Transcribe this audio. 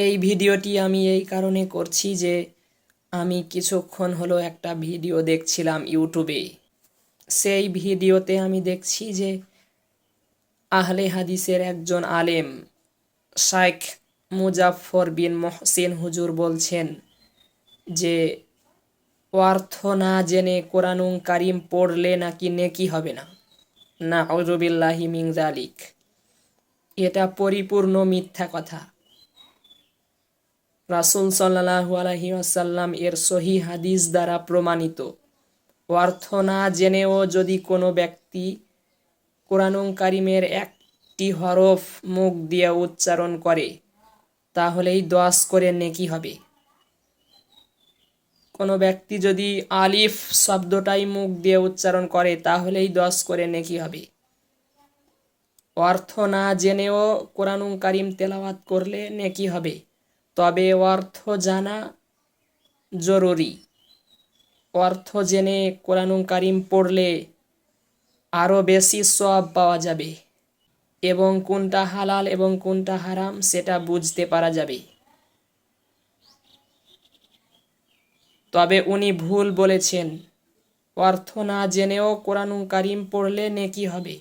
এই ভিডিওটি আমি এই কারণে করছি যে আমি কিছুক্ষণ হলো একটা ভিডিও দেখছিলাম ইউটিউবে। সেই ভিডিওতে আমি দেখছি যে আহলে হাদিসের একজন আলেম শাইখ মুজাফফর বিন মহসিন হুজুর বলছেন যে অর্থ না জেনে কোরআনুল কারীম পড়লে নাকি নেকি হবে না। নাউযু বিল্লাহি মিন যালিক। এটা পরিপূর্ণ মিথ্যা কথা। রাসূল সাল্লাল্লাহু আলাইহি ওয়াসাল্লাম এর সহিহ হাদিস দ্বারা প্রমাণিত, অর্থ না জেনেও যদি কোনো ব্যক্তি কোরআনুল কারীমের একটি হরফ মুখ দিয়ে উচ্চারণ করে তাহলেই 10 করে নেকি হবে। কোনো ব্যক্তি যদি আলিফ শব্দটাই মুখ দিয়ে উচ্চারণ করে তাহলেই 10 করে নেকি হবে। অর্থ না জেনেও কোরআনুল কারীম তেলাওয়াত করলে নেকি হবে, তবে অর্থ জানা জরুরি। অর্থ জেনে কোরআনুল কারীম পড়লে আরও বেশি সওয়াব পাওয়া যাবে এবং কোনটা হালাল এবং কোনটা হারাম সেটা বুঝতে পারা যাবে। তবে উনি ভুল বলেছেন, অর্থ না জেনেও কোরআনুল কারীম পড়লে নেকি হবে।